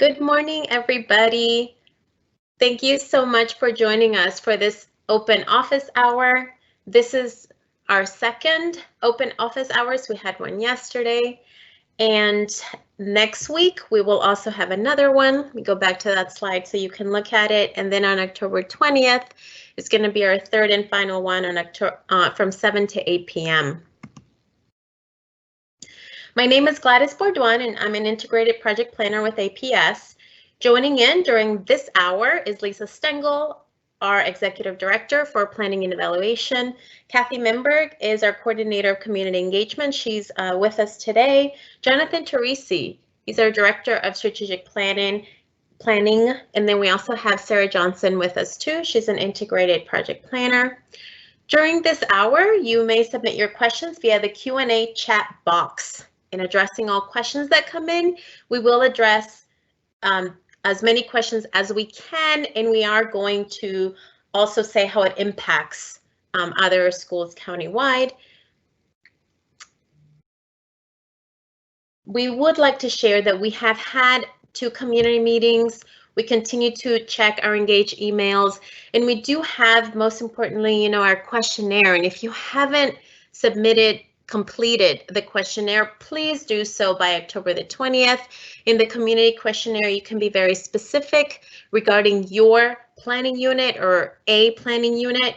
Good morning, everybody. Thank you so much for joining us for this open office hour. This is our second open office hours. We had one yesterday, and next week we will also have another one. Let me go back to that slide so you can look at it. And then on October 20th, it's going to be our third and final one on from 7 to 8 p.m. My name is Gladys Bourdoin, and I'm an integrated project planner with APS. Joining in during this hour is Lisa Stengel, our executive director for planning and evaluation. Kathy Minberg is our coordinator of community engagement. She's with us today. Jonathan Teresi, he's our director of strategic planning. And then we also have Sarah Johnson with us too. She's an integrated project planner. During this hour, you may submit your questions via the Q&A chat box. In addressing all questions that come in, we will address as many questions as we can, and we are going to also say how it impacts other schools countywide. We would like to share that we have had 2 community meetings. We continue to check our engaged emails, and we do have, most importantly, our questionnaire. And if you haven't completed the questionnaire, please do so by October the 20th. In the community questionnaire, you can be very specific regarding your planning unit or a planning unit.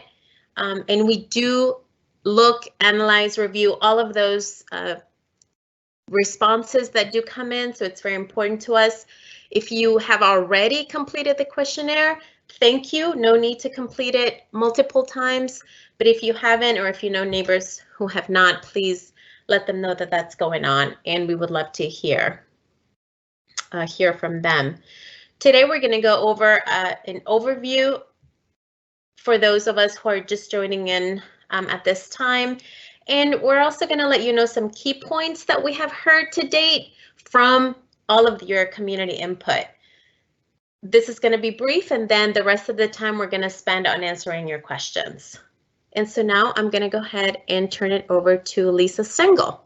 And we do look, analyze, review all of those responses that do come in. So it's very important to us. If you have already completed the questionnaire, thank you. No need to complete it multiple times. But if you haven't, or if you know neighbors who have not, please let them know that that's going on, and we would love to hear from them. Today, we're going to go over an overview for those of us who are just joining in at this time. And we're also going to let you know some key points that we have heard to date from all of your community input. This is going to be brief, and then the rest of the time we're going to spend on answering your questions. And so now I'm going to go ahead and turn it over to Lisa Stengel.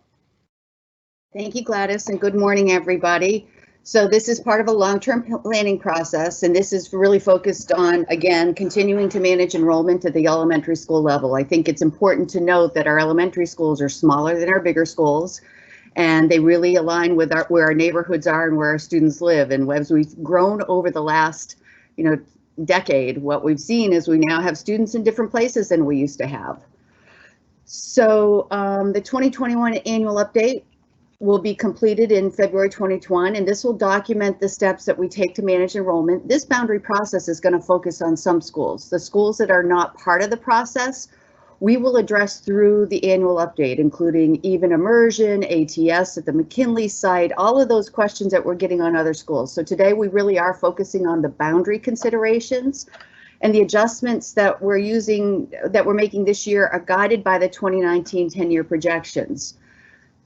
Thank you, Gladys, and good morning, everybody. So this is part of a long-term planning process, and this is really focused on, again, continuing to manage enrollment at the elementary school level. I think it's important to note that our elementary schools are smaller than our bigger schools, and they really align with where our neighborhoods are and where our students live. And as we've grown over the last, decade, what we've seen is we now have students in different places than we used to have. So the 2021 annual update will be completed in February 2021, and this will document the steps that we take to manage enrollment. This boundary process is going to focus on some schools. The schools that are not part of the process, we will address through the annual update, including even immersion, ATS at the McKinley site, all of those questions that we're getting on other schools. So today we really are focusing on the boundary considerations, and the adjustments that we're making this year are guided by the 2019 10-year projections.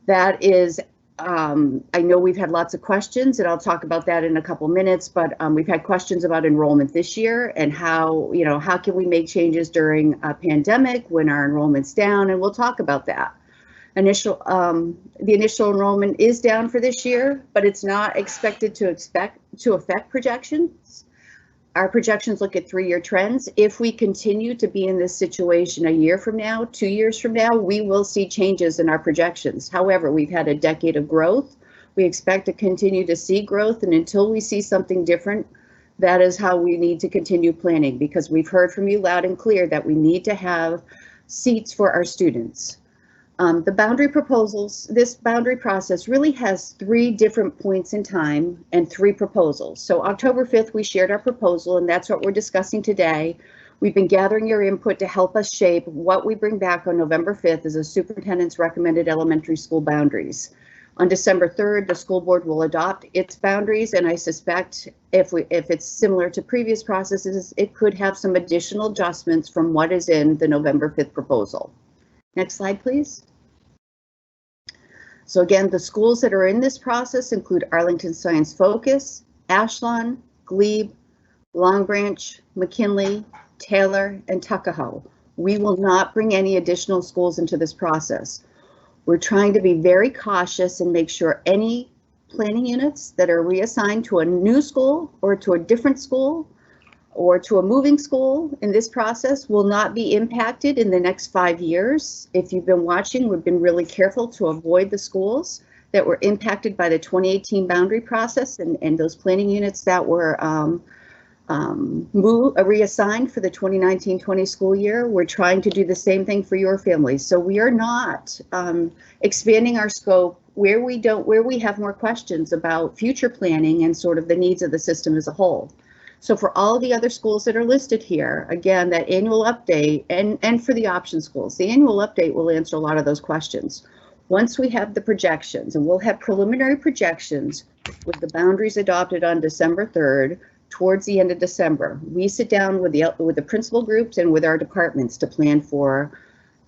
That is, I know we've had lots of questions, and I'll talk about that in a couple minutes, but we've had questions about enrollment this year and how can we make changes during a pandemic when our enrollment's down, and we'll talk about that. The initial enrollment is down for this year, but it's not expected to affect projections. Our projections look at 3-year trends. If we continue to be in this situation a year from now, 2 years from now, we will see changes in our projections. However, we've had a decade of growth. We expect to continue to see growth, and until we see something different, that is how we need to continue planning, because we've heard from you loud and clear that we need to have seats for our students. The boundary proposals, this boundary process really has 3 different points in time and 3 proposals. So October 5th, we shared our proposal, and that's what we're discussing today. We've been gathering your input to help us shape what we bring back on November 5th as a superintendent's recommended elementary school boundaries. On December 3rd, the school board will adopt its boundaries, and I suspect if it's similar to previous processes, it could have some additional adjustments from what is in the November 5th proposal. Next slide, please. So again, the schools that are in this process include Arlington Science Focus, Ashland, Glebe, Long Branch, McKinley, Taylor, and Tuckahoe. We will not bring any additional schools into this process. We're trying to be very cautious and make sure any planning units that are reassigned to a new school or to a different school or to a moving school in this process will not be impacted in the next 5 years. If you've been watching, we've been really careful to avoid the schools that were impacted by the 2018 boundary process and those planning units that were reassigned for the 2019-20 school year. We're trying to do the same thing for your families. So we are not expanding our scope where we have more questions about future planning and sort of the needs of the system as a whole. So for all the other schools that are listed here, again, that annual update and for the option schools, the annual update will answer a lot of those questions. Once we have the projections, and we'll have preliminary projections with the boundaries adopted on December 3rd, towards the end of December, we sit down with the principal groups and with our departments to plan for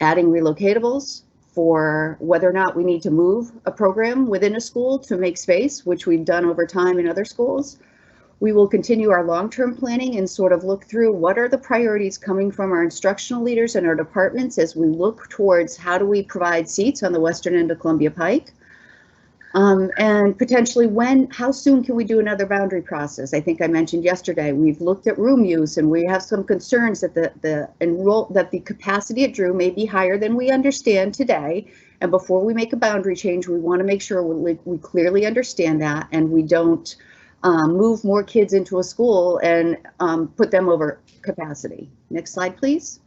adding relocatables, for whether or not we need to move a program within a school to make space, which we've done over time in other schools. We will continue our long-term planning and sort of look through what are the priorities coming from our instructional leaders and our departments as we look towards how do we provide seats on the western end of Columbia Pike. And potentially how soon can we do another boundary process? I think I mentioned yesterday, we've looked at room use and we have some concerns that the capacity at Drew may be higher than we understand today. And before we make a boundary change, we want to make sure we clearly understand that and we don't move more kids into a school and put them over capacity. Next slide, please.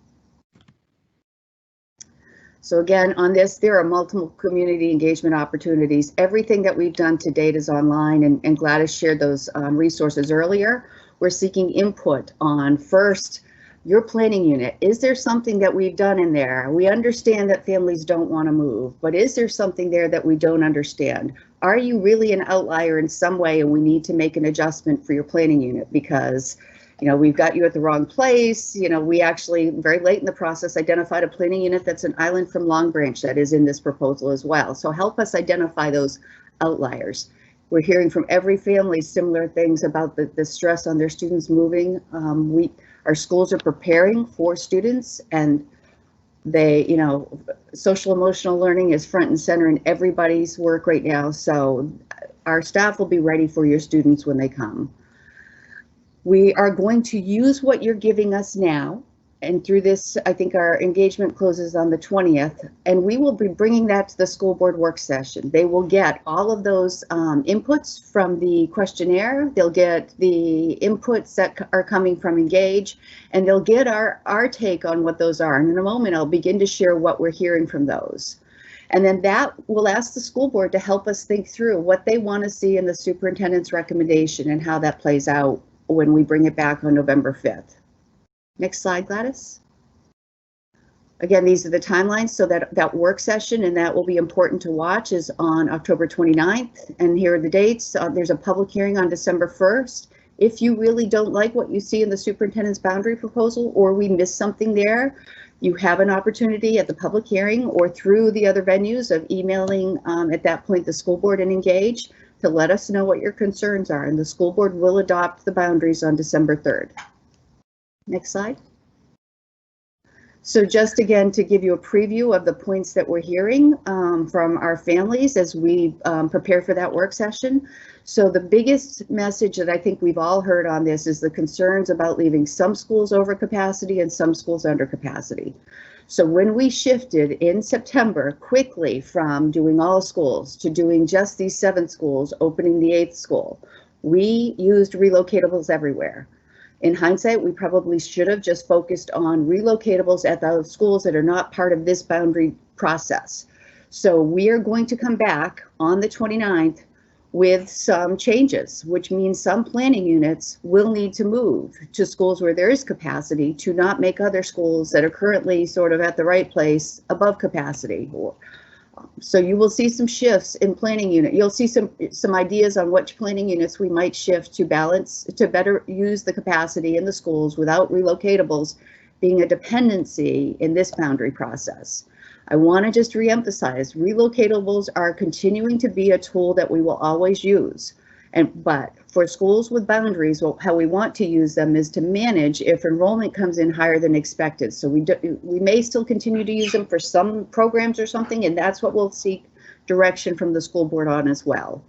So again, on this, there are multiple community engagement opportunities. Everything that we've done to date is online, and Gladys shared those resources earlier. We're seeking input on, first, your planning unit. Is there something that we've done in there? We understand that families don't want to move, but is there something there that we don't understand? Are you really an outlier in some way and we need to make an adjustment for your planning unit because we've got you at the wrong place? We actually very late in the process identified a planning unit that's an island from Long Branch that is in this proposal as well. So help us identify those outliers. We're hearing from every family similar things about the stress on their students moving. Our schools are preparing for students and social emotional learning is front and center in everybody's work right now. So our staff will be ready for your students when they come. We are going to use what you're giving us now. And through this, I think our engagement closes on the 20th, and we will be bringing that to the school board work session. They will get all of those inputs from the questionnaire. They'll get the inputs that are coming from Engage, and they'll get our take on what those are. And in a moment, I'll begin to share what we're hearing from those. And then that will ask the school board to help us think through what they want to see in the superintendent's recommendation and how that plays out when we bring it back on November 5th. Next slide, Gladys. Again, these are the timelines, so that work session, and that will be important to watch, is on October 29th. And here are the dates. There's a public hearing on December 1st. If you really don't like what you see in the superintendent's boundary proposal, or we miss something there, you have an opportunity at the public hearing or through the other venues of emailing at that point the school board and Engage to let us know what your concerns are, and the school board will adopt the boundaries on December 3rd. Next slide. So just again to give you a preview of the points that we're hearing from our families as we prepare for that work session. So the biggest message that I think we've all heard on this is the concerns about leaving some schools over capacity and some schools under capacity. So when we shifted in September quickly from doing all schools to doing just these 7 schools, opening the 8th school, we used relocatables everywhere. In hindsight, we probably should have just focused on relocatables at those schools that are not part of this boundary process. So we are going to come back on the 29th with some changes, which means some planning units will need to move to schools where there is capacity to not make other schools that are currently sort of at the right place above capacity. So you will see some shifts in planning unit. You'll see some ideas on which planning units we might shift to balance, to better use the capacity in the schools without relocatables being a dependency in this boundary process. I want to just reemphasize, relocatables are continuing to be a tool that we will always use. But for schools with boundaries, how we want to use them is to manage if enrollment comes in higher than expected. So we may still continue to use them for some programs or something, and that's what we'll seek direction from the school board on as well.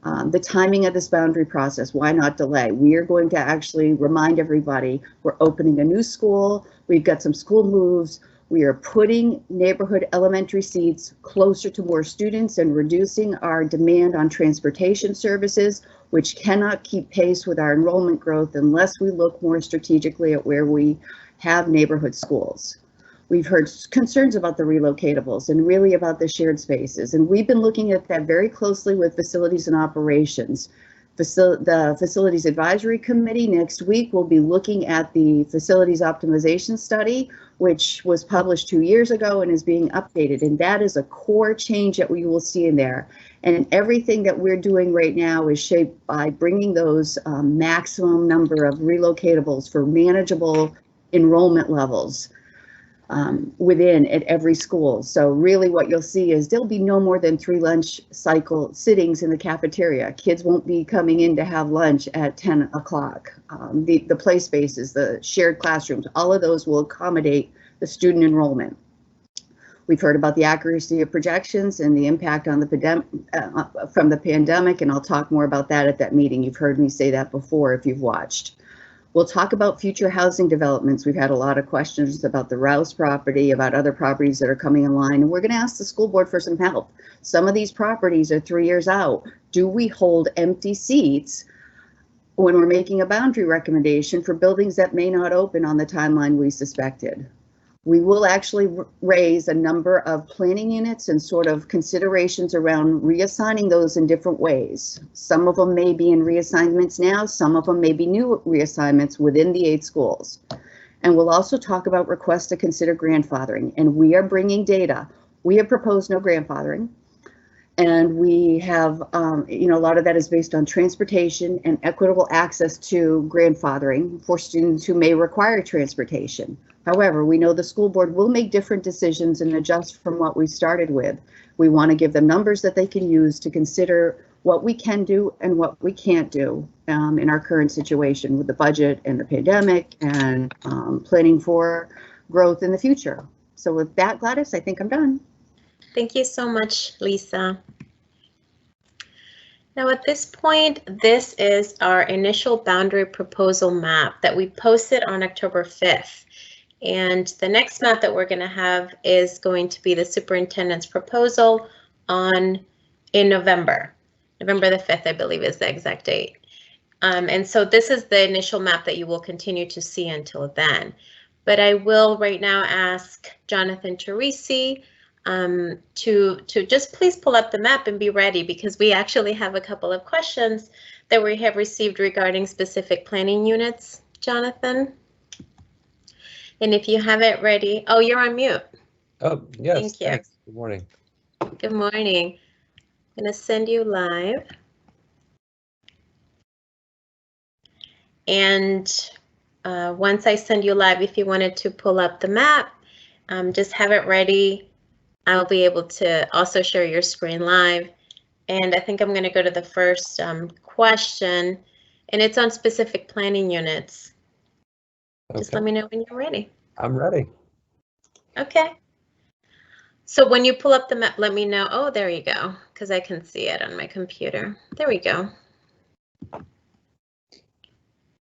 The timing of this boundary process, why not delay? We are going to actually remind everybody we're opening a new school. We've got some school moves. We are putting neighborhood elementary seats closer to more students and reducing our demand on transportation services, which cannot keep pace with our enrollment growth unless we look more strategically at where we have neighborhood schools. We've heard concerns about the relocatables and really about the shared spaces, and we've been looking at that very closely with facilities and operations. The Facilities Advisory Committee next week will be looking at the Facilities Optimization Study, which was published 2 years ago and is being updated, and that is a core change that we will see in there. And everything that we're doing right now is shaped by bringing those maximum number of relocatables for manageable enrollment levels within at every school. So really what you'll see is there'll be no more than 3 lunch cycle sittings in the cafeteria. Kids won't be coming in to have lunch at 10 o'clock. The play spaces, the shared classrooms, all of those will accommodate the student enrollment. We've heard about the accuracy of projections and the impact on from the pandemic, and I'll talk more about that at that meeting. You've heard me say that before if you've watched. We'll talk about future housing developments. We've had a lot of questions about the Rouse property, about other properties that are coming in line, and we're going to ask the school board for some help. Some of these properties are 3 years out. Do we hold empty seats when we're making a boundary recommendation for buildings that may not open on the timeline we suspected? We will actually raise a number of planning units and sort of considerations around reassigning those in different ways. Some of them may be in reassignments now, some of them may be new reassignments within the 8 schools. And we'll also talk about requests to consider grandfathering, and we are bringing data. We have proposed no grandfathering, and we have, a lot of that is based on transportation and equitable access to grandfathering for students who may require transportation. However, we know the school board will make different decisions and adjust from what we started with. We want to give them numbers that they can use to consider what we can do and what we can't do in our current situation with the budget and the pandemic and planning for growth in the future. So with that, Gladys, I think I'm done. Thank you so much, Lisa. Now at this point, this is our initial boundary proposal map that we posted on October 5th. And the next map that we're going to have is going to be the superintendent's proposal in November. November the 5th, I believe, is the exact date. And so this is the initial map that you will continue to see until then. But I will right now ask Jonathan Teresi to just please pull up the map and be ready, because we actually have a couple of questions that we have received regarding specific planning units. Jonathan? And if you have it ready, oh, you're on mute. Oh, yes. Thank you. Thanks. Good morning. Good morning. I'm going to send you live. And once I send you live, if you wanted to pull up the map, just have it ready. I'll be able to also share your screen live. And I think I'm going to go to the first question, and it's on specific planning units. Okay. Just let me know when you're ready. I'm ready. Okay. So when you pull up the map, let me know. Oh, there you go, because I can see it on my computer. There we go.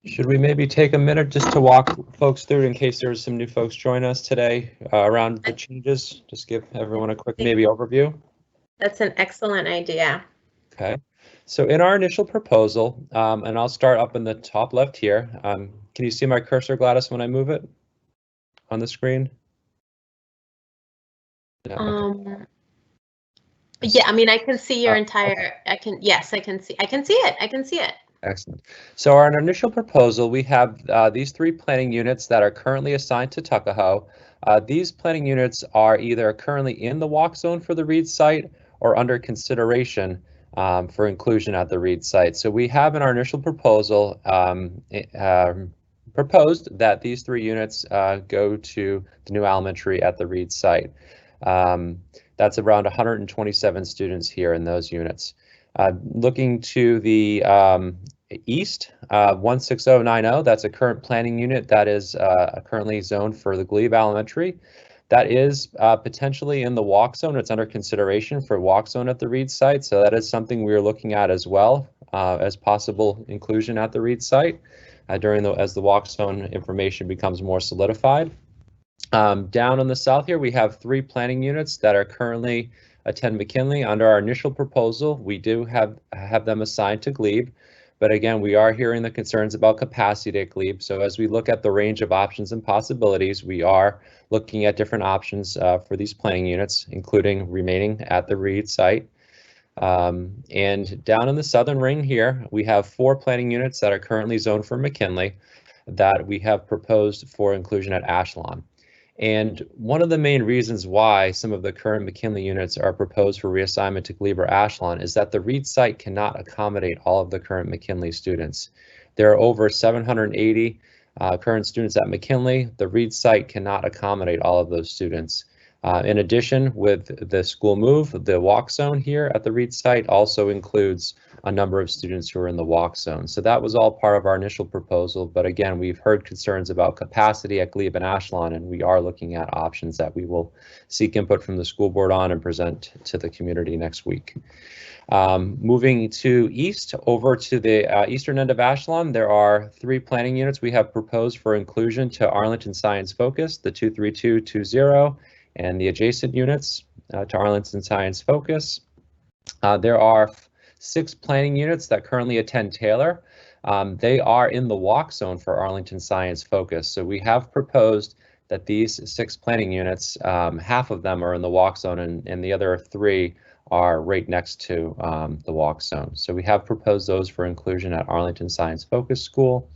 Should we maybe take a minute just to walk folks through in case there's some new folks join us today around the changes? Just give everyone a quick maybe overview. That's an excellent idea. Okay. So in our initial proposal, and I'll start up in the top left here. Can you see my cursor, Gladys, when I move it on the screen? No, okay. Yeah, I mean, I can see your entire, okay. Yes, I can see it. Excellent. So our initial proposal, we have these 3 planning units that are currently assigned to Tuckahoe. These planning units are either currently in the walk zone for the Reed site or under consideration for inclusion at the Reed site. So we have in our initial proposal proposed that these 3 units go to the new elementary at the Reed site. That's around 127 students here in those units. Looking to the east, 16090, that's a current planning unit that is currently zoned for the Glebe Elementary. That is potentially in the walk zone. It's under consideration for walk zone at the Reed site. So that is something we're looking at as well as possible inclusion at the Reed site as the walk zone information becomes more solidified. Down on the south here, we have 3 planning units that are currently attend McKinley. Under our initial proposal, we do have them assigned to Glebe. But again, we are hearing the concerns about capacity at Glebe. So as we look at the range of options and possibilities, we are looking at different options for these planning units, including remaining at the Reed site. And down in the southern ring here, we have 4 planning units that are currently zoned for McKinley that we have proposed for inclusion at Ashland. And one of the main reasons why some of the current McKinley units are proposed for reassignment to Glebe or Ashland is that the Reed site cannot accommodate all of the current McKinley students. There are over 780 current students at McKinley. The Reed site cannot accommodate all of those students. In addition, with the school move, the walk zone here at the Reed site also includes a number of students who are in the walk zone. So that was all part of our initial proposal. But again, we've heard concerns about capacity at Glebe and Ashland, and we are looking at options that we will seek input from the school board on and present to the community next week. Moving to east, over to the eastern end of Ashland, there are 3 planning units we have proposed for inclusion to Arlington Science Focus, the 23220, and the adjacent units to Arlington Science Focus. There are 6 planning units that currently attend Taylor. They are in the walk zone for Arlington Science Focus. So we have proposed that these 6 planning units, half of them are in the walk zone and the other 3 are right next to the walk zone. So we have proposed those for inclusion at Arlington Science Focus School.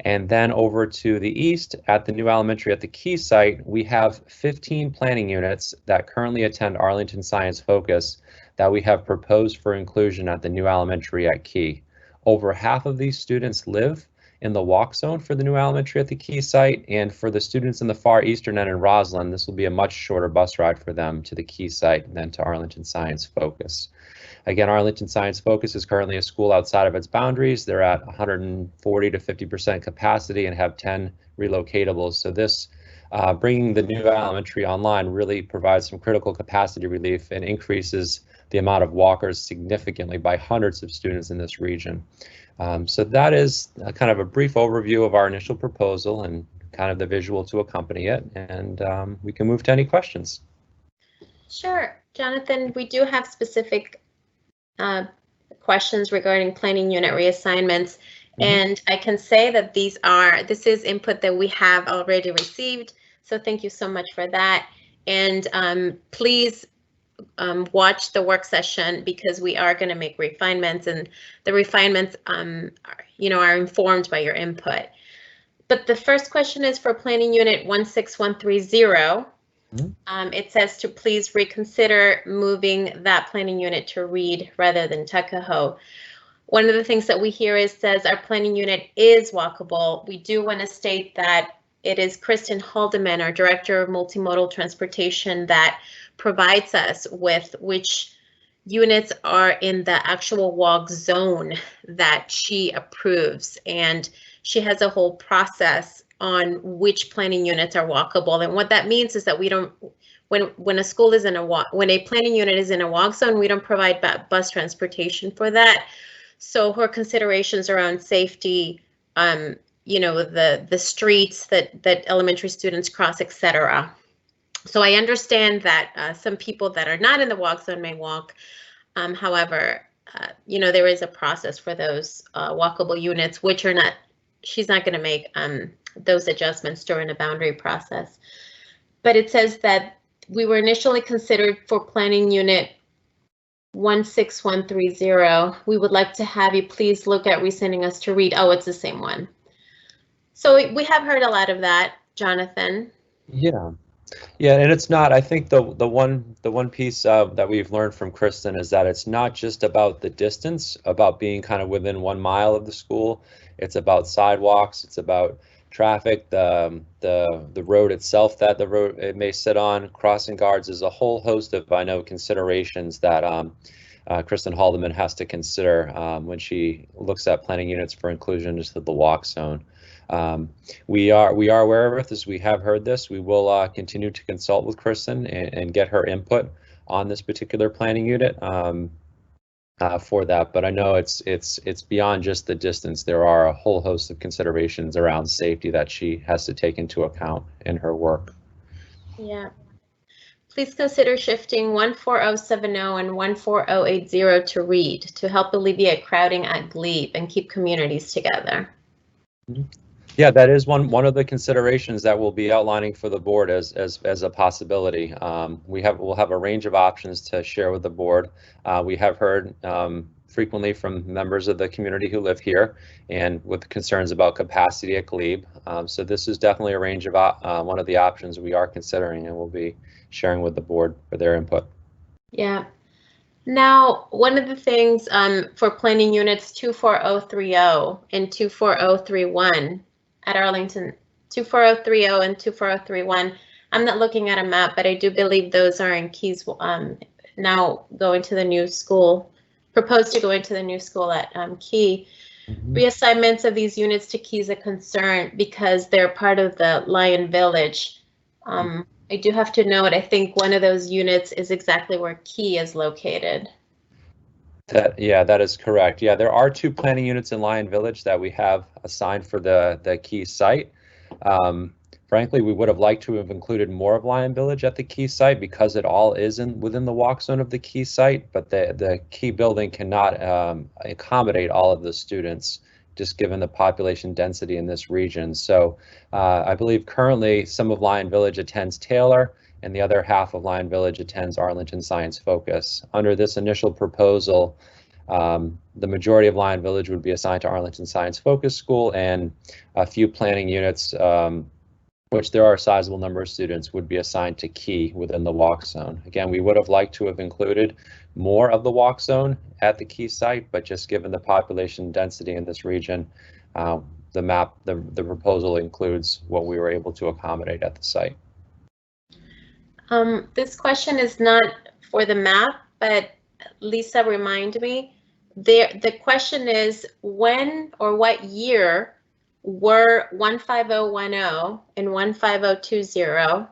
And then over to the east at the new elementary at the Key site, we have 15 planning units that currently attend Arlington Science Focus that we have proposed for inclusion at the new elementary at Key. Over half of these students live in the walk zone for the new elementary at the Key site, and for the students in the far eastern end in Roslyn, this will be a much shorter bus ride for them to the Key site than to Arlington Science Focus. Again, Arlington Science Focus is currently a school outside of its boundaries. They're at 140 to 50% capacity and have 10 relocatables. So this bringing the new elementary online really provides some critical capacity relief and increases the amount of walkers significantly by hundreds of students in this region. So that is kind of a brief overview of our initial proposal and kind of the visual to accompany it. And we can move to any questions. Sure, Jonathan, we do have specific questions regarding planning unit reassignments, and I can say that this is input that we have already received, so thank you so much for that. And please watch the work session, because we are going to make refinements, and the refinements are informed by your input. But the first question is for planning unit 16130. It says to please reconsider moving that planning unit to Reed rather than Tuckahoe. One of the things that we hear says our planning unit is walkable. We do want to state that it is Kristen Haldeman, our Director of Multimodal Transportation, that provides us with which units are in the actual walk zone that she approves. And she has a whole process on which planning units are walkable. And what that means is that we don't, when a school is in when a planning unit is in a walk zone, we don't provide bus transportation for that. So her considerations around safety, the streets that elementary students cross, etc. So I understand that some people that are not in the walk zone may walk. However, there is a process for those walkable units, which are not, she's not going to make those adjustments during a boundary process. But it says that we were initially considered for planning unit 16130. We would like to have you please look at resending us to Reed. Oh, it's the same one. So we have heard a lot of that, Jonathan. Yeah, and it's not. I think the one piece that we've learned from Kristen is that it's not just about the distance, about being kind of within 1 mile of the school. It's about sidewalks. It's about traffic, the road itself that it may sit on, crossing guards. Is a whole host of, I know, considerations that Kristen Haldeman has to consider when she looks at planning units for inclusion into the walk zone. We are aware of this. We have heard this. We will continue to consult with Kristen and get her input on this particular planning unit for that. But I know it's beyond just the distance. There are a whole host of considerations around safety that she has to take into account in her work. Yeah. Please consider shifting 14070 and 14080 to Reed to help alleviate crowding at Glebe and keep communities together. Yeah, that is one of the considerations that we'll be outlining for the board as a possibility. We'll have a range of options to share with the board. We have heard frequently from members of the community who live here and with concerns about capacity at Glebe. So this is definitely a range of one of the options we are considering and we'll be sharing with the board for their input. Yeah. Now, one of the things for planning units 24030 and 24031 at Arlington, 24030 and 24031, I'm not looking at a map, but I do believe those are in Keys now going to the new school, proposed to go into the new school at Key. Reassignments of these units to Key is a concern because they're part of the Lion Village. I do have to note, I think one of those units is exactly where Key is located. Yeah, that is correct. Yeah, there are 2 planning units in Lion Village that we have assigned for the Key site. Frankly, we would have liked to have included more of Lion Village at the Key site because it all is within the walk zone of the Key site, but the Key building cannot accommodate all of the students just given the population density in this region. So I believe currently some of Lion Village attends Taylor and the other half of Lion Village attends Arlington Science Focus. Under this initial proposal, the majority of Lion Village would be assigned to Arlington Science Focus School and a few planning units, which there are a sizable number of students, would be assigned to Key within the walk zone. Again, we would have liked to have included more of the walk zone at the Key site, but just given the population density in this region, the proposal includes what we were able to accommodate at the site. This question is not for the map, but Lisa, remind me. The question is, when or what year were 15010 and 15020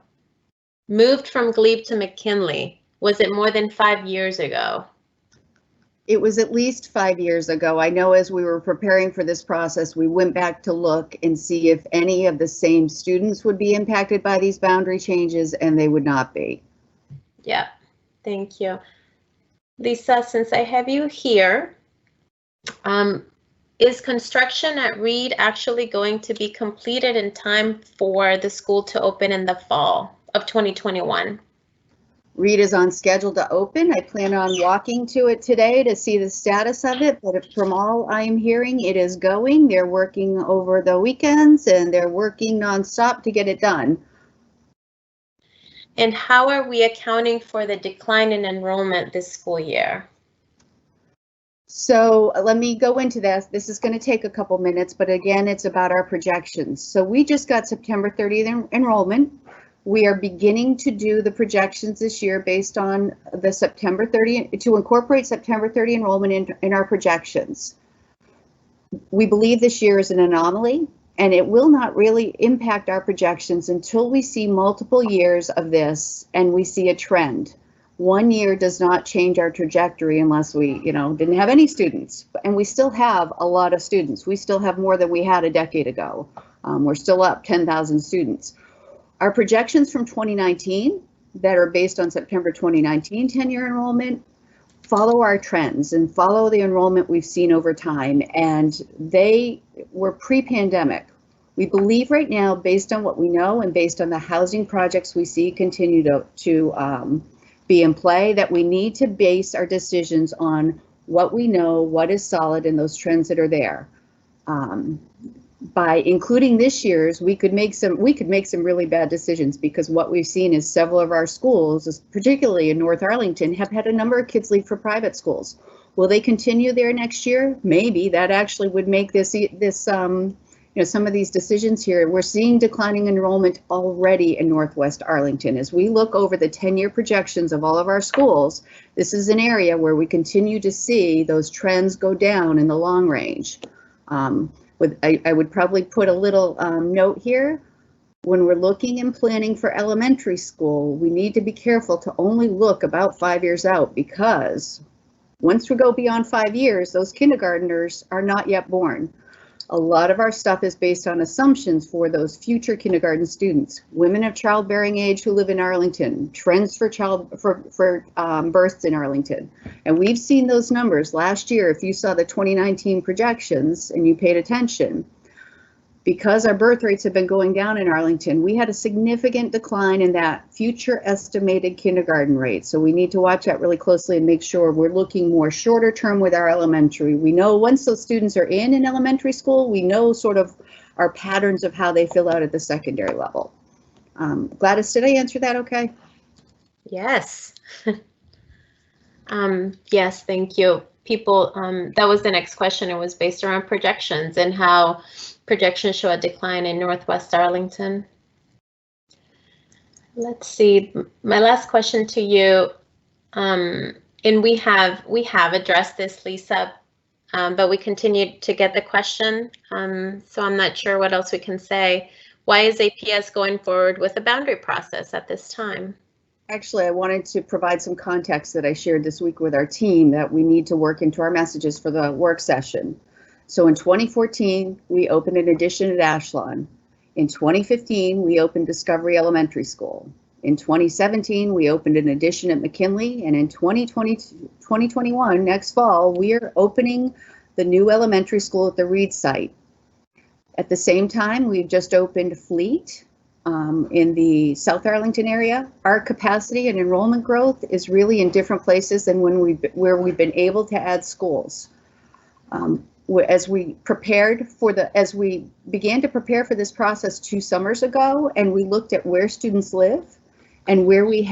moved from Glebe to McKinley? Was it more than 5 years ago? It was at least 5 years ago. I know as we were preparing for this process, we went back to look and see if any of the same students would be impacted by these boundary changes, and they would not be. Yeah, thank you. Lisa, since I have you here, is construction at Reed actually going to be completed in time for the school to open in the fall of 2021? Reed is on schedule to open. I plan on walking to it today to see the status of it, but from all I am hearing, it is going. They're working over the weekends and they're working nonstop to get it done. And how are we accounting for the decline in enrollment this school year? So let me go into this. This is going to take a couple minutes, but again, it's about our projections. So we just got September 30th enrollment. We are beginning to do the projections this year based on the September 30, to incorporate September 30 enrollment in our projections. We believe this year is an anomaly and it will not really impact our projections until we see multiple years of this and we see a trend. 1 year does not change our trajectory unless we, didn't have any students, and we still have a lot of students. We still have more than we had a decade ago. We're still up 10,000 students. Our projections from 2019 that are based on September 2019 10-year enrollment follow our trends and follow the enrollment we've seen over time, and they were pre-pandemic. We believe right now, based on what we know and based on the housing projects we see continue to be in play, that we need to base our decisions on what we know, what is solid, and those trends that are there. By including this year's, we could make some really bad decisions, because what we've seen is several of our schools, particularly in North Arlington, have had a number of kids leave for private schools. Will they continue there next year? Maybe. That actually would make some of these decisions here. We're seeing declining enrollment already in Northwest Arlington. As we look over the 10-year projections of all of our schools, this is an area where we continue to see those trends go down in the long range. I would probably put a little note here. When we're looking and planning for elementary school, we need to be careful to only look about 5 years out, because once we go beyond 5 years, those kindergartners are not yet born. A lot of our stuff is based on assumptions for those future kindergarten students, women of childbearing age who live in Arlington, trends for births in Arlington. And we've seen those numbers last year. If you saw the 2019 projections and you paid attention, because our birth rates have been going down in Arlington, we had a significant decline in that future estimated kindergarten rate. So we need to watch that really closely and make sure we're looking more shorter term with our elementary. We know once those students are in elementary school, we know sort of our patterns of how they fill out at the secondary level. Gladys, did I answer that okay? Yes. Yes, thank you. People, that was the next question. It was based around projections and how projections show a decline in Northwest Arlington. Let's see, my last question to you, and we have addressed this, Lisa, but we continue to get the question, so I'm not sure what else we can say. Why is APS going forward with a boundary process at this time? Actually, I wanted to provide some context that I shared this week with our team that we need to work into our messages for the work session. So in 2014, we opened an addition at Ashlawn. In 2015, we opened Discovery Elementary School. In 2017, we opened an addition at McKinley, and in 2021, next fall, we are opening the new elementary school at the Reed site. At the same time, we've just opened Fleet in the South Arlington area. Our capacity and enrollment growth is really in different places than where we've been able to add schools. As we began to prepare for this process 2 summers ago, and we looked at where students live and where we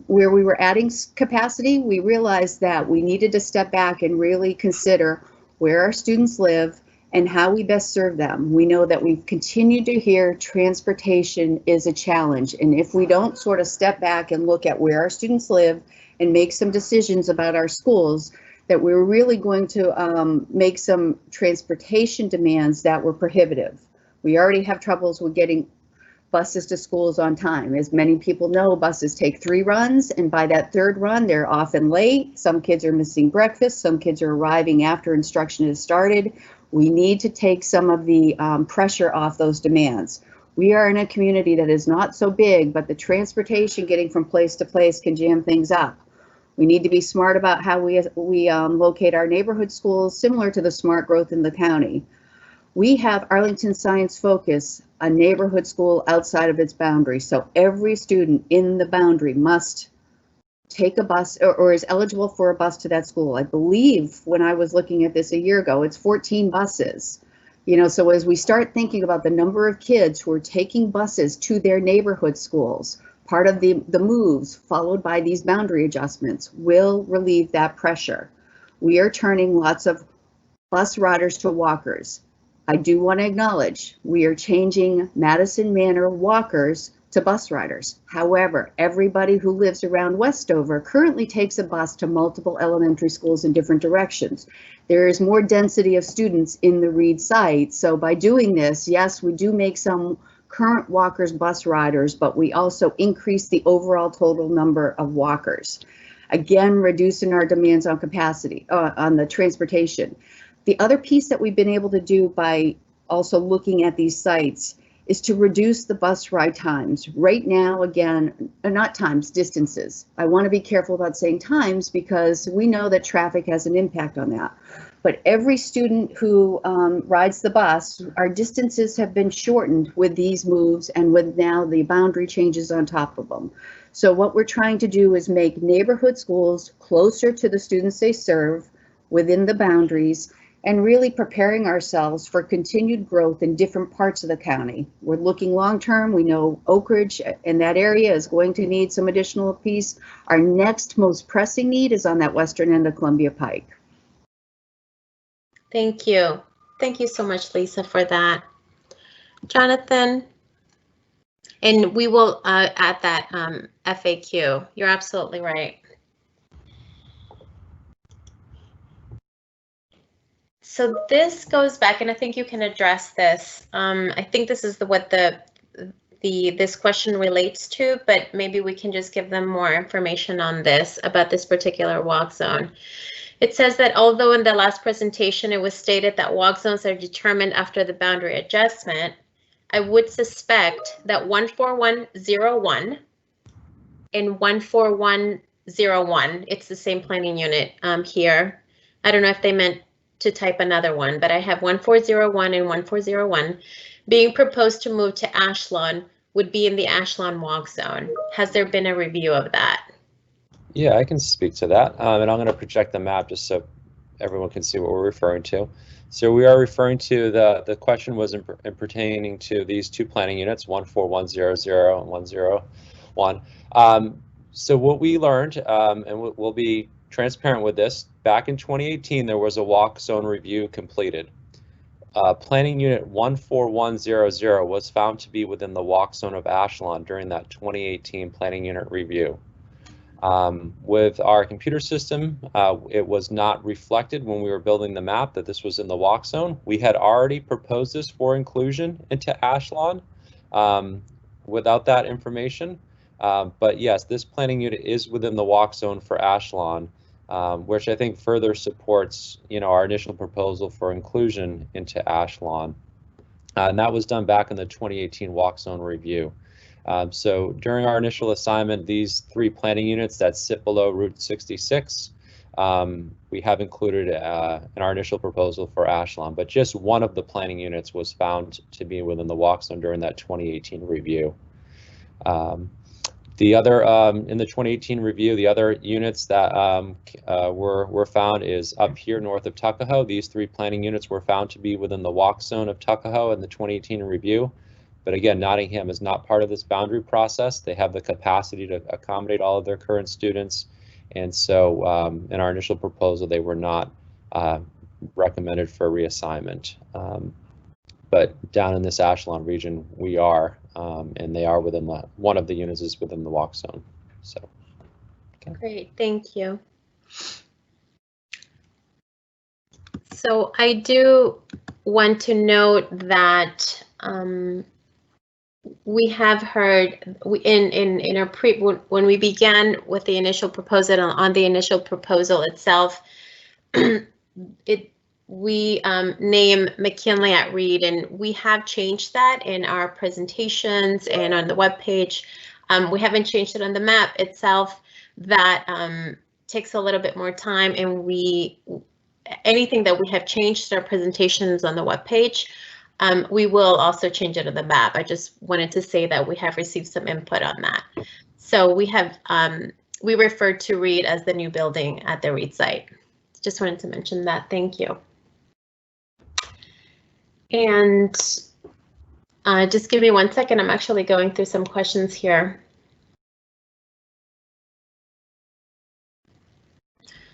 were adding capacity, we realized that we needed to step back and really consider where our students live and how we best serve them. We know that we've continued to hear transportation is a challenge, and if we don't sort of step back and look at where our students live and make some decisions about our schools, that we're really going to make some transportation demands that were prohibitive. We already have troubles with getting buses to schools on time. As many people know, buses take 3 runs, and by that 3rd run, they're often late. Some kids are missing breakfast. Some kids are arriving after instruction has started. We need to take some of the pressure off those demands. We are in a community that is not so big, but the transportation getting from place to place can jam things up. We need to be smart about how we locate our neighborhood schools, similar to the smart growth in the county. We have Arlington Science Focus, a neighborhood school outside of its boundary. So every student in the boundary must take a bus or is eligible for a bus to that school. I believe when I was looking at this a year ago, it's 14 buses. You know, so as we start thinking about the number of kids who are taking buses to their neighborhood schools, part of the moves followed by these boundary adjustments will relieve that pressure. We are turning lots of bus riders to walkers. I do want to acknowledge we are changing Madison Manor walkers to bus riders. However, everybody who lives around Westover currently takes a bus to multiple elementary schools in different directions. There is more density of students in the Reed site. So by doing this, yes, we do make some current walkers bus riders, but we also increase the overall total number of walkers. Again, reducing our demands on capacity, on the transportation. The other piece that we've been able to do by also looking at these sites is to reduce the bus ride times. Right now, again, not times, distances. I want to be careful about saying times because we know that traffic has an impact on that. But every student who rides the bus, our distances have been shortened with these moves and with now the boundary changes on top of them. So what we're trying to do is make neighborhood schools closer to the students they serve within the boundaries and really preparing ourselves for continued growth in different parts of the county. We're looking long term. We know Oak Ridge in that area is going to need some additional piece. Our next most pressing need is on that western end of Columbia Pike. Thank you. Thank you so much, Lisa, for that. Jonathan, and we will add that FAQ. You're absolutely right. So this goes back, and I think you can address this. I think this is what this question relates to, but maybe we can just give them more information on this, about this particular walk zone. It says that although in the last presentation it was stated that walk zones are determined after the boundary adjustment, I would suspect that 14101 and 14101, it's the same planning unit here. I don't know if they meant to type another one, but I have 1401 and 1401 being proposed to move to Ashlawn would be in the Ashlawn walk zone. Has there been a review of that? Yeah, I can speak to that, and I'm going to project the map just so everyone can see what we're referring to. So we are referring to the question was in pertaining to these two planning units, 14100 and 101. So what we learned, and we'll be transparent with this, back in 2018 there was a walk zone review completed. Planning unit 14100 was found to be within the walk zone of Ashlawn during that 2018 planning unit review. With our computer system, it was not reflected when we were building the map that this was in the walk zone. We had already proposed this for inclusion into Ashlawn without that information. But yes, this planning unit is within the walk zone for Ashlawn, which I think further supports, our initial proposal for inclusion into Ashlawn. And that was done back in the 2018 walk zone review. So during our initial assignment, these three planning units that sit below Route 66, we have included in our initial proposal for Ashlawn, but just one of the planning units was found to be within the walk zone during that 2018 review. The other, in the 2018 review, the other units that were found is up here north of Tuckahoe. These three planning units were found to be within the walk zone of Tuckahoe in the 2018 review. But again, Nottingham is not part of this boundary process. They have the capacity to accommodate all of their current students. And so in our initial proposal, they were not recommended for reassignment. But down in this Ashlawn region, we are, and they are within one of the units is within the walk zone. So, okay. Great, thank you. So I do want to note that we have heard in our when we began with the initial proposal on the initial proposal itself, we name McKinley at Reed, and we have changed that in our presentations and on the web page. We haven't changed it on the map itself. That takes a little bit more time, and anything that we have changed our presentations on the web page, we will also change it on the map. I just wanted to say that we have received some input on that. So we have we referred to Reed as the new building at the Reed site. Just wanted to mention that. Thank you. And just give me 1 second. I'm actually going through some questions here.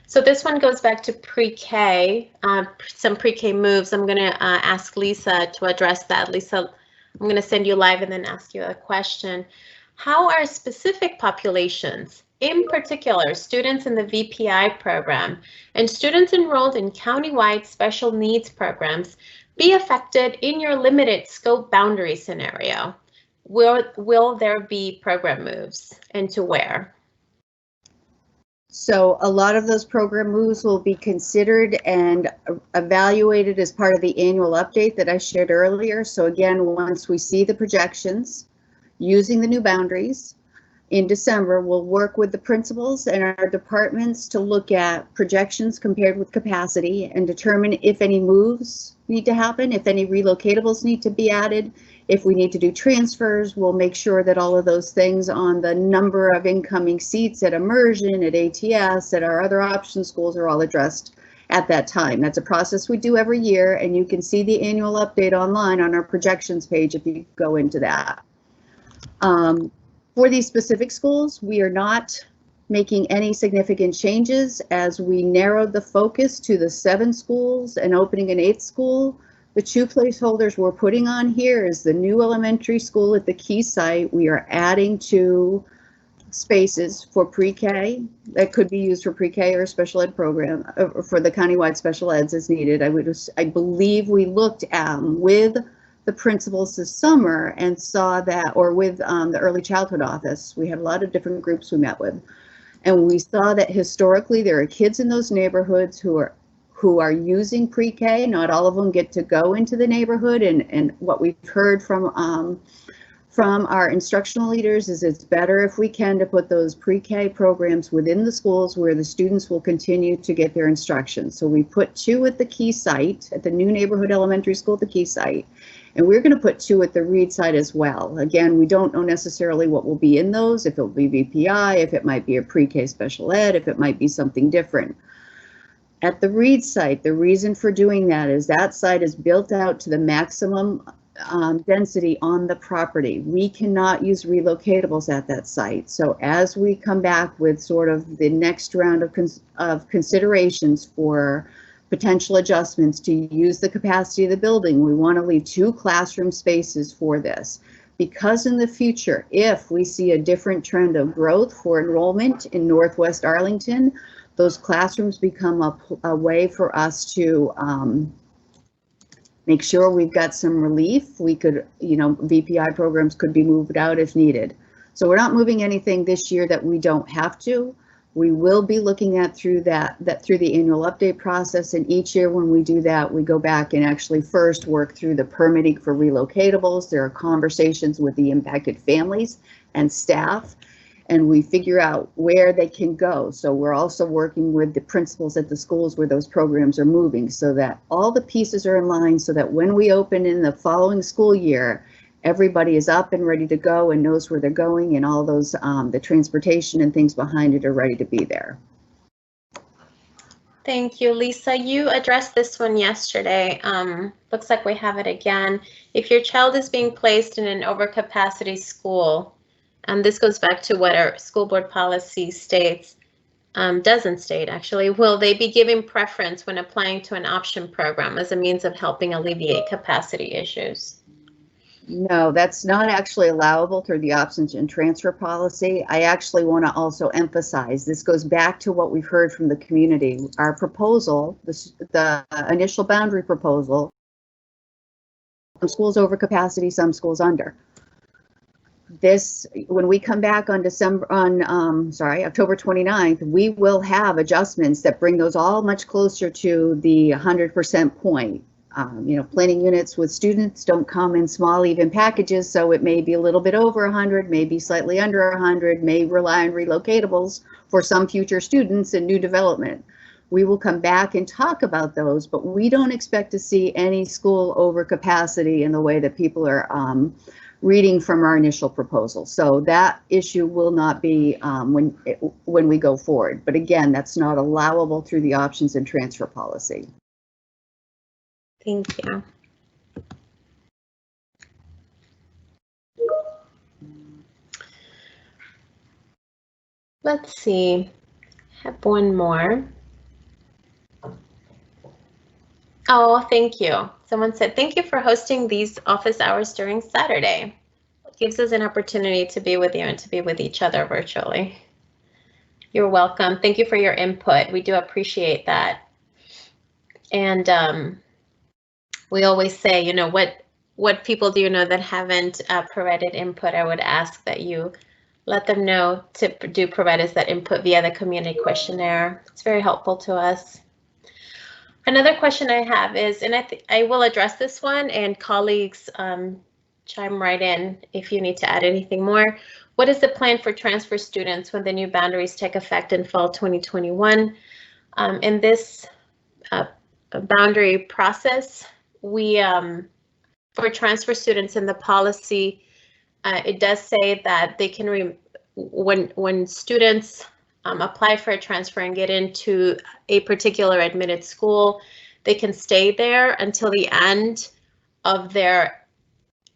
So this one goes back to pre-K, some pre-K moves. I'm going to ask Lisa to address that. Lisa, I'm going to send you live and then ask you a question. How are specific populations, in particular students in the VPI program and students enrolled in countywide special needs programs, be affected in your limited scope boundary scenario? Will there be program moves, and to where? So a lot of those program moves will be considered and evaluated as part of the annual update that I shared earlier. So again, once we see the projections using the new boundaries in December, we'll work with the principals and our departments to look at projections compared with capacity and determine if any moves need to happen, if any relocatables need to be added. If we need to do transfers, we'll make sure that all of those things on the number of incoming seats at Immersion, at ATS, at our other option schools are all addressed at that time. That's a process we do every year, and you can see the annual update online on our projections page if you go into that. For these specific schools, we are not making any significant changes as we narrowed the focus to the 7 schools and opening an 8th school. The 2 placeholders we're putting on here is the new elementary school at the key site. We are adding to spaces for pre-K that could be used for pre-K or special ed program for the countywide special eds as needed. I believe we looked at with the principals this summer and saw that, or with the early childhood office, we had a lot of different groups we met with, and we saw that historically there are kids in those neighborhoods who are using pre-K. Not all of them get to go into the neighborhood, and what we've heard from our instructional leaders is it's better if we can to put those pre-K programs within the schools where the students will continue to get their instruction. So we put 2 at the key site, at the new neighborhood elementary school, the key site, and we're going to put 2 at the Reed site as well. Again, we don't know necessarily what will be in those, if it'll be VPI, if it might be a pre-K special ed, if it might be something different. At the Reed site, the reason for doing that is that site is built out to the maximum density on the property. We cannot use relocatables at that site. So as we come back with sort of the next round of considerations for potential adjustments to use the capacity of the building, we want to leave 2 classroom spaces for this. Because in the future, if we see a different trend of growth for enrollment in Northwest Arlington, those classrooms become a way for us to make sure we've got some relief. We could, VPI programs could be moved out if needed. So we're not moving anything this year that we don't have to. We will be looking at through through the annual update process, and each year when we do that, we go back and actually first work through the permitting for relocatables. There are conversations with the impacted families and staff, and we figure out where they can go. So we're also working with the principals at the schools where those programs are moving, so that all the pieces are in line, so that when we open in the following school year, everybody is up and ready to go and knows where they're going, and all those, the transportation and things behind it are ready to be there. Thank you, Lisa. You addressed this one yesterday. Looks like we have it again. If your child is being placed in an overcapacity school, and this goes back to what our school board policy states, doesn't state actually, will they be given preference when applying to an option program as a means of helping alleviate capacity issues? No, that's not actually allowable through the options and transfer policy. I actually want to also emphasize, this goes back to what we've heard from the community. Our proposal, the initial boundary proposal, some schools over capacity, some schools under. This, when we come back on October 29th, we will have adjustments that bring those all much closer to the 100% point. Planning units with students don't come in small even packages, so it may be a little bit over 100, maybe slightly under 100, may rely on relocatables for some future students and new development. We will come back and talk about those, but we don't expect to see any school over capacity in the way that people are reading from our initial proposal. So that issue will not be when we go forward. But again, that's not allowable through the options and transfer policy. Thank you. Let's see, I have one more. Oh, thank you. Someone said, thank you for hosting these office hours during Saturday. It gives us an opportunity to be with you and to be with each other virtually. You're welcome. Thank you for your input. We do appreciate that. And we always say, what people do that haven't provided input, I would ask that you let them know to provide us that input via the community questionnaire. It's very helpful to us. Another question I have is, and I will address this one, and colleagues chime right in if you need to add anything more. What is the plan for transfer students when the new boundaries take effect in fall 2021? In this boundary process, we for transfer students in the policy, it does say that they can when students apply for a transfer and get into a particular admitted school, they can stay there until the end of their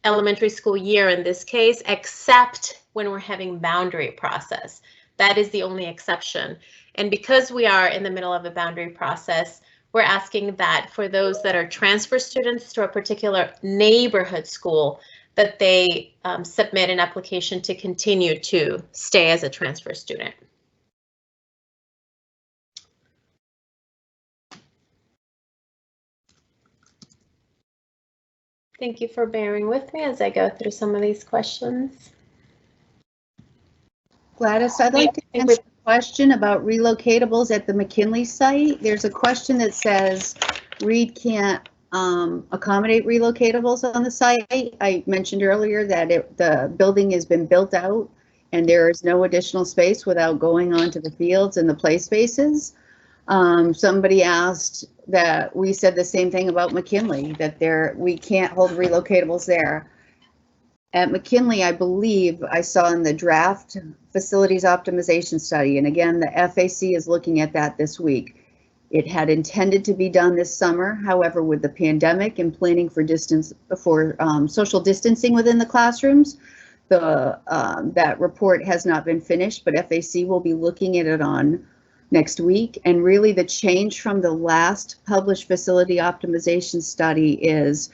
elementary school year in this case, except when we're having boundary process. That is the only exception. And because we are in the middle of a boundary process, we're asking that for those that are transfer students to a particular neighborhood school, that they submit an application to continue to stay as a transfer student. Thank you for bearing with me as I go through some of these questions. Gladys, I'd like to answer a question about relocatables at the McKinley site. There's a question that says Reed can't accommodate relocatables on the site. I mentioned earlier that the building has been built out and there is no additional space without going onto the fields and the play spaces. Somebody asked that we said the same thing about McKinley, that we can't hold relocatables there. At McKinley, I believe I saw in the draft facilities optimization study, and again, the FAC is looking at that this week. It had intended to be done this summer. However, with the pandemic and planning for social distancing within the classrooms, that report has not been finished, but FAC will be looking at it on next week. And really the change from the last published facility optimization study is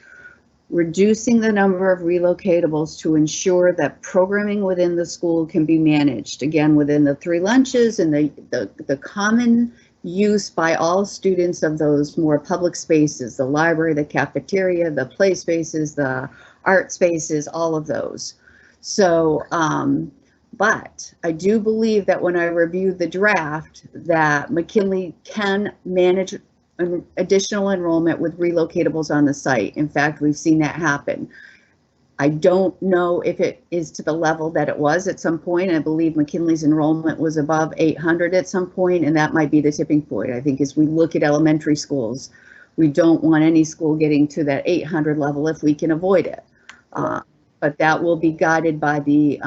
reducing the number of relocatables to ensure that programming within the school can be managed, again, within the 3 lunches and the common use by all students of those more public spaces, the library, the cafeteria, the play spaces, the art spaces, all of those. So, but I do believe that when I reviewed the draft, that McKinley can manage an additional enrollment with relocatables on the site. In fact, we've seen that happen. I don't know if it is to the level that it was at some point. I believe McKinley's enrollment was above 800 at some point, and that might be the tipping point. I think as we look at elementary schools, we don't want any school getting to that 800 level if we can avoid it. But that will be guided by the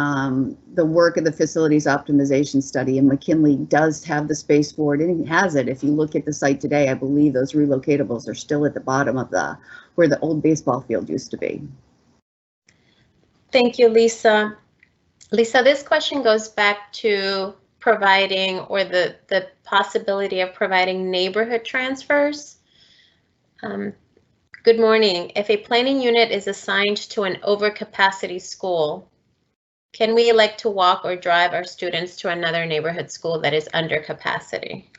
work of the facilities optimization study, and McKinley does have the space for it, and it has it. If you look at the site today, I believe those relocatables are still at the bottom of where the old baseball field used to be. Thank you, Lisa. Lisa, this question goes back to providing, or the possibility of providing neighborhood transfers. Good morning. If a planning unit is assigned to an overcapacity school, can we elect to walk or drive our students to another neighborhood school that is under capacity?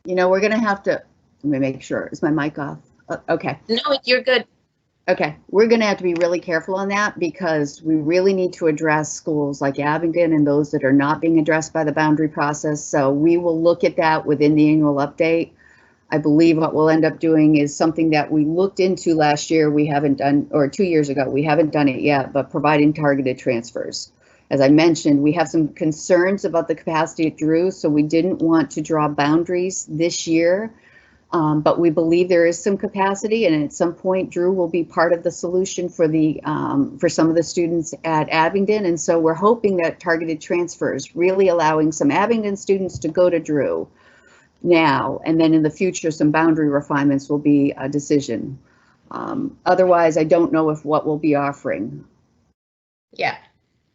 You know, we're going to have to, let me make sure. Is my mic off? Okay. No, you're good. Okay. We're going to have to be really careful on that because we really need to address schools like Abingdon and those that are not being addressed by the boundary process. So we will look at that within the annual update. I believe what we'll end up doing is something that we looked into last year, we haven't done, or 2 years ago, we haven't done it yet, but providing targeted transfers. As I mentioned, we have some concerns about the capacity at Drew, so we didn't want to draw boundaries this year, but we believe there is some capacity, and at some point, Drew will be part of the solution for some of the students at Abingdon, and so we're hoping that targeted transfers, really allowing some Abingdon students to go to Drew now, and then in the future, some boundary refinements will be a decision. Otherwise, I don't know if what we'll be offering. Yeah,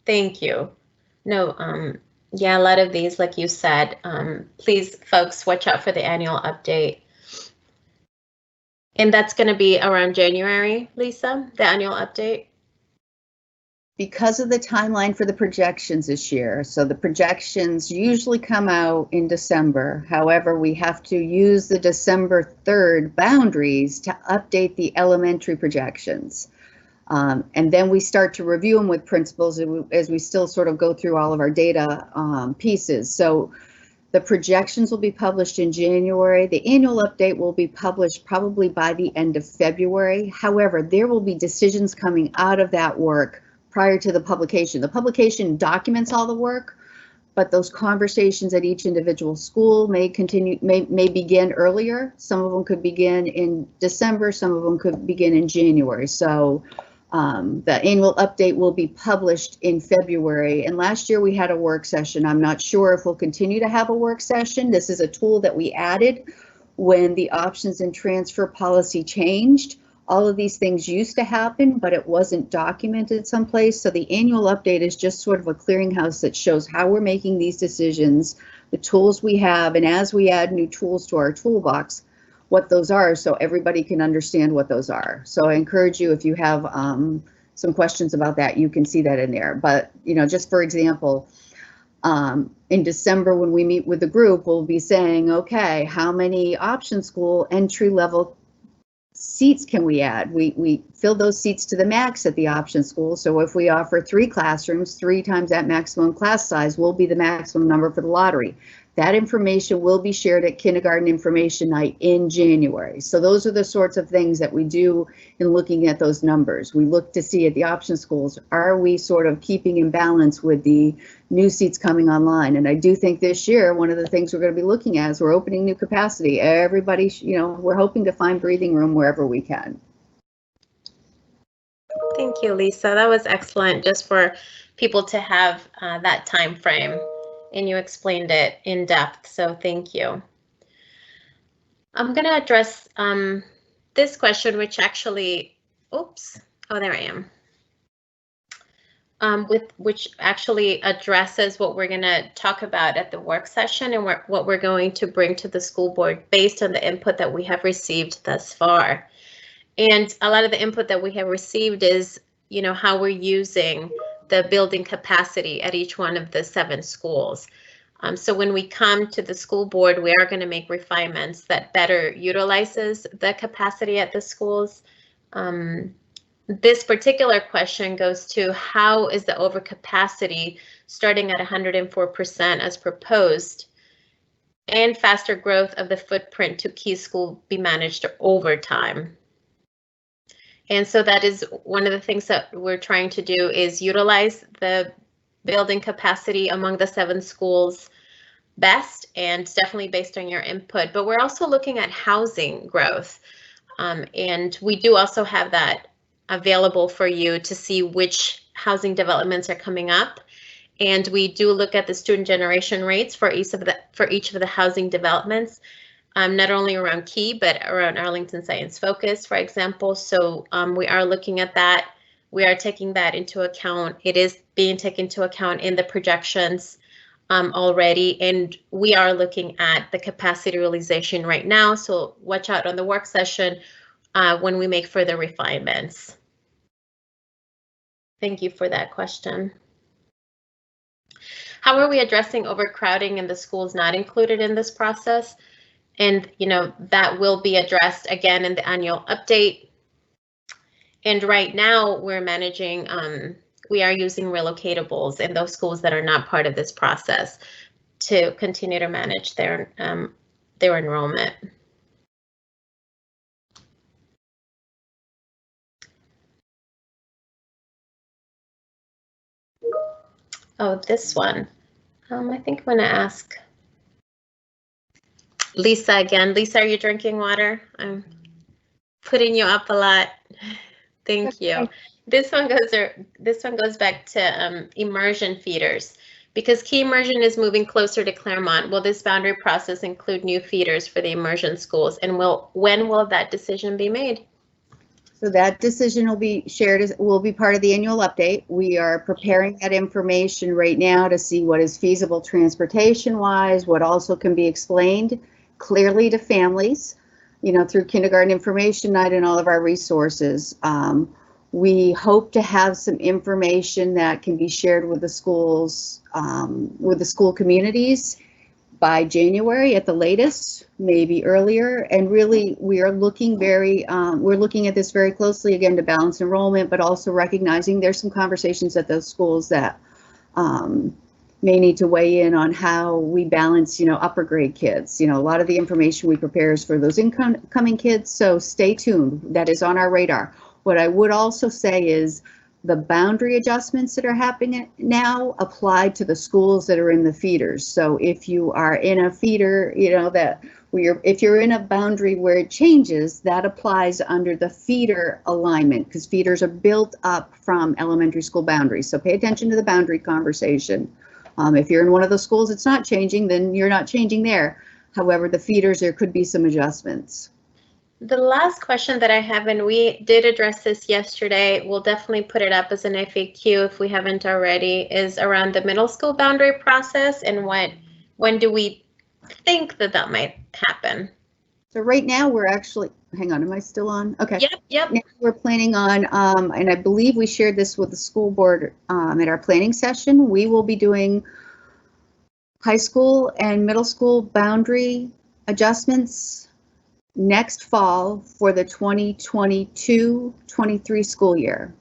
thank you. No, yeah, a lot of these, like you said, please, folks, watch out for the annual update. And that's going to be around January, Lisa, the annual update? Because of the timeline for the projections this year, so the projections usually come out in December. However, we have to use the December 3rd boundaries to update the elementary projections. And then we start to review them with principals as we still sort of go through all of our data pieces. So the projections will be published in January. The annual update will be published probably by the end of February. However, there will be decisions coming out of that work prior to the publication. The publication documents all the work, but those conversations at each individual school may begin earlier. Some of them could begin in December, some of them could begin in January. So the annual update will be published in February. And last year we had a work session. I'm not sure if we'll continue to have a work session. This is a tool that we added when the options and transfer policy changed. All of these things used to happen, but it wasn't documented someplace. So the annual update is just sort of a clearinghouse that shows how we're making these decisions, the tools we have, and as we add new tools to our toolbox, what those are so everybody can understand what those are. So I encourage you, if you have some questions about that, you can see that in there. But, you know, just for example, in December, when we meet with the group, we'll be saying, okay, how many option school entry level seats can we add? We fill those seats to the max at the option school. So if we offer 3 classrooms, 3 times that maximum class size will be the maximum number for the lottery. That information will be shared at Kindergarten Information Night in January. So those are the sorts of things that we do in looking at those numbers. We look to see at the option schools, are we sort of keeping in balance with the new seats coming online? And I do think this year, one of the things we're going to be looking at is we're opening new capacity. Everybody, you know, we're hoping to find breathing room wherever we can. Thank you, Lisa. That was excellent, just for people to have that time frame. And you explained it in depth, so thank you. I'm going to address this question, which actually, oops, oh, there I am, which actually addresses what we're going to talk about at the work session and what we're going to bring to the school board based on the input that we have received thus far. And a lot of the input that we have received is, you know, how we're using the building capacity at each one of the 7 schools. So when we come to the school board, we are going to make refinements that better utilizes the capacity at the schools. This particular question goes to, how is the overcapacity starting at 104% as proposed and faster growth of the footprint to Key School be managed over time? And so that is one of the things that we're trying to do, is utilize the building capacity among the 7 schools best, and definitely based on your input. But we're also looking at housing growth, and we do also have that available for you to see which housing developments are coming up. And we do look at the student generation rates for each of the housing developments, not only around Key, but around Arlington Science Focus, for example. So we are looking at that. We are taking that into account. It is being taken into account in the projections already, and we are looking at the capacity realization right now. So watch out on the work session when we make further refinements. Thank you for that question. How are we addressing overcrowding in the schools not included in this process? And, you know, that will be addressed again in the annual update. And right now we're managing, we are using relocatables in those schools that are not part of this process to continue to manage their enrollment. Oh, this one. I think I'm going to ask Lisa again. Lisa, are you drinking water? I'm putting you up a lot. Thank you. This one goes back to Immersion Feeders, because Key Immersion is moving closer to Claremont. Will this boundary process include new feeders for the immersion schools, and when will that decision be made? So that decision will be shared, will be part of the annual update. We are preparing that information right now to see what is feasible transportation wise, what also can be explained clearly to families, you know, through Kindergarten Information Night and all of our resources. We hope to have some information that can be shared with the schools, with the school communities by January at the latest, maybe earlier. And really, we are looking we're looking at this very closely, again, to balance enrollment, but also recognizing there's some conversations at those schools that may need to weigh in on how we balance, you know, upper grade kids. You know, a lot of the information we prepare is for those incoming kids, so stay tuned. That is on our radar. What I would also say is the boundary adjustments that are happening now apply to the schools that are in the feeders. So if you are in a feeder, you know, if you're in a boundary where it changes, that applies under the feeder alignment, because feeders are built up from elementary school boundaries. So pay attention to the boundary conversation. If you're in one of the schools it's not changing, then you're not changing there. However, the feeders, there could be some adjustments. The last question that I have, and we did address this yesterday, we'll definitely put it up as an FAQ if we haven't already, is around the middle school boundary process and when do we think that might happen? So right now we're actually, hang on, am I still on? Okay. Yep. Now we're planning on, and I believe we shared this with the school board at our planning session. We will be doing high school and middle school boundary adjustments next fall for the 2022-23 school year.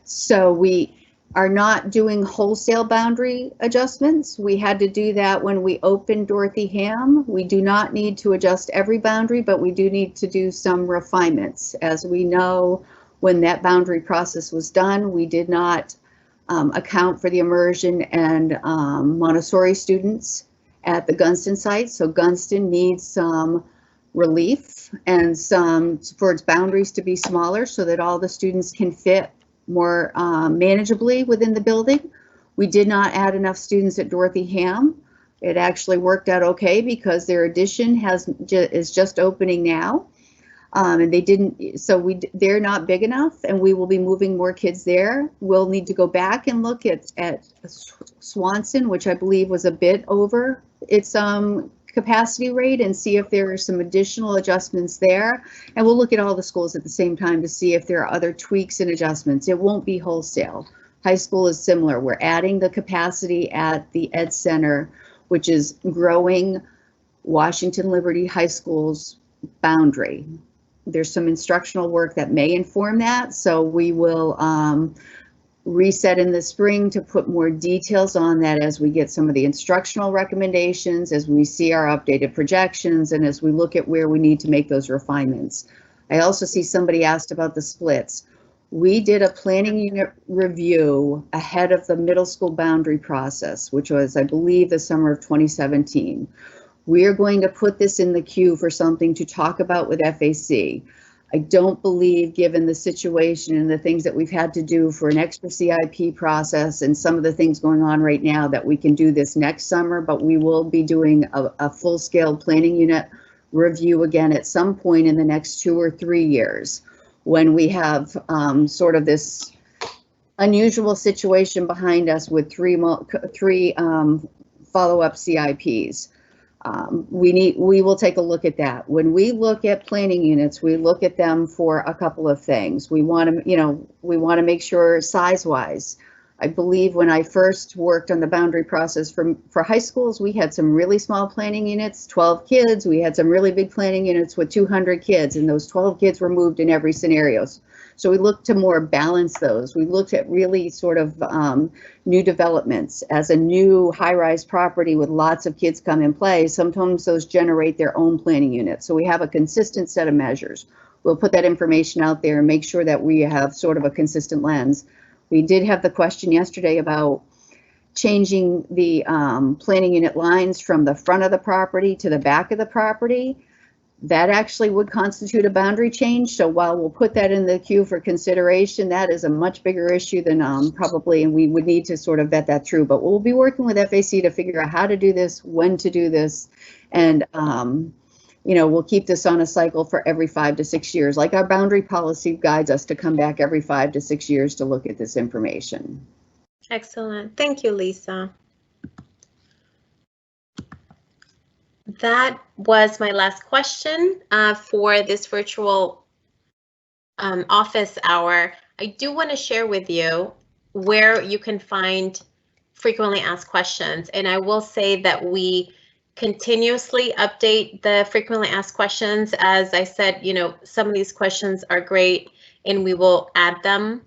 So we are not doing wholesale boundary adjustments. We had to do that when we opened Dorothy Ham. We do not need to adjust every boundary, but we do need to do some refinements. As we know, when that boundary process was done, we did not account for the immersion and Montessori students at the Gunston site. So Gunston needs some relief and some for its boundaries to be smaller so that all the students can fit more manageably within the building. We did not add enough students at Dorothy Ham. It actually worked out okay because their addition is just opening now. And they didn't, so they're not big enough, and we will be moving more kids there. We'll need to go back and look at Swanson, which I believe was a bit over its capacity rate, and see if there are some additional adjustments there. And we'll look at all the schools at the same time to see if there are other tweaks and adjustments. It won't be wholesale. High school is similar. We're adding the capacity at the Ed Center, which is growing Washington Liberty High School's boundary. There's some instructional work that may inform that, so we will reset in the spring to put more details on that as we get some of the instructional recommendations, as we see our updated projections, and as we look at where we need to make those refinements. I also see somebody asked about the splits. We did a planning unit review ahead of the middle school boundary process, which was, I believe, the summer of 2017. We are going to put this in the queue for something to talk about with FAC. I don't believe, given the situation and the things that we've had to do for an extra CIP process and some of the things going on right now, that we can do this next summer, but we will be doing a full-scale planning unit review again at some point in the next 2 or 3 years, when we have sort of this unusual situation behind us with three follow-up CIPs. We will take a look at that. When we look at planning units, we look at them for a couple of things. We want to make sure size-wise. I believe when I first worked on the boundary process for high schools, we had some really small planning units, 12 kids. We had some really big planning units with 200 kids, and those 12 kids were moved in every scenario. So we looked to more balance those. We looked at really sort of new developments. As a new high-rise property with lots of kids come in play, sometimes those generate their own planning units. So we have a consistent set of measures. We'll put that information out there and make sure that we have sort of a consistent lens. We did have the question yesterday about changing the planning unit lines from the front of the property to the back of the property. That actually would constitute a boundary change. So while we'll put that in the queue for consideration, that is a much bigger issue than probably, and we would need to sort of vet that through. But we'll be working with FAC to figure out how to do this, when to do this, and we'll keep this on a cycle for every 5 to 6 years. Like our boundary policy guides us to come back every 5 to 6 years to look at this information. Excellent. Thank you, Lisa. That was my last question for this virtual office hour. I do want to share with you where you can find frequently asked questions. And I will say that we continuously update the frequently asked questions. As I said, some of these questions are great, and we will add them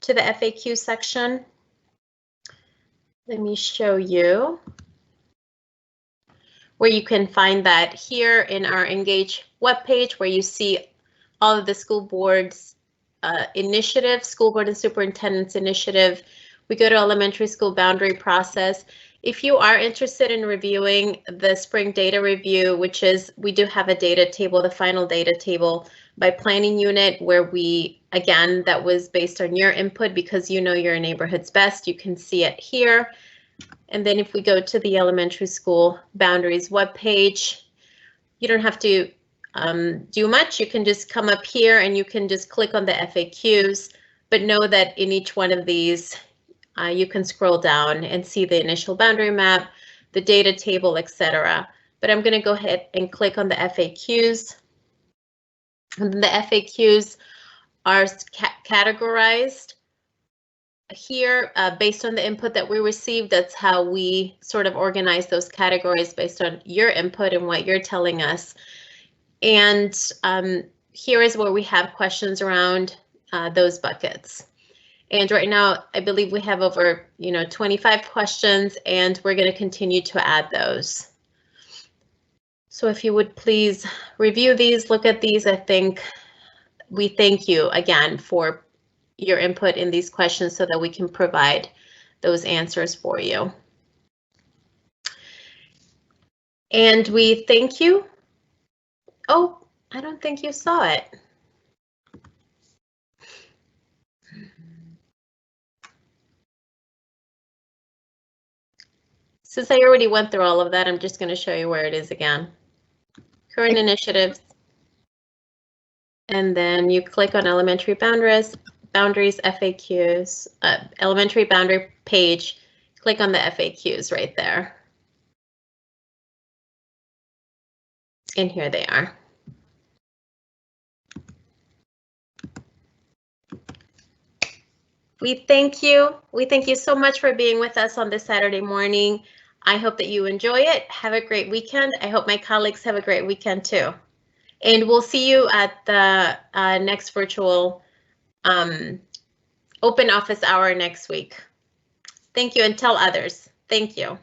to the FAQ section. Let me show you where you can find that here in our Engage webpage, where you see all of the school board's initiatives, school board and superintendent's initiative. We go to elementary school boundary process. If you are interested in reviewing the spring data review, which is, we do have a data table, the final data table by planning unit, where we, again, that was based on your input because you know your neighborhoods best. You can see it here. And then if we go to the elementary school boundaries webpage, you don't have to do much. You can just come up here and you can just click on the FAQs, but know that in each one of these, you can scroll down and see the initial boundary map, the data table, etc. but I'm going to go ahead and click on the FAQs. And the FAQs are categorized here based on the input that we received. That's how we sort of organize those categories based on your input and what you're telling us. And here is where we have questions around those buckets. And right now, I believe we have over 25 questions, and we're going to continue to add those. So if you would please review these, look at these. I think we thank you again for your input in these questions so that we can provide those answers for you. And we thank you. Oh, I don't think you saw it. Since I already went through all of that, I'm just going to show you where it is again. Current initiatives. And then you click on elementary boundaries FAQs, elementary boundary page, click on the FAQs right there. And here they are. We thank you. We thank you so much for being with us on this Saturday morning. I hope that you enjoy it. Have a great weekend. I hope my colleagues have a great weekend too. And we'll see you at the next virtual open office hour next week. Thank you, and tell others. Thank you.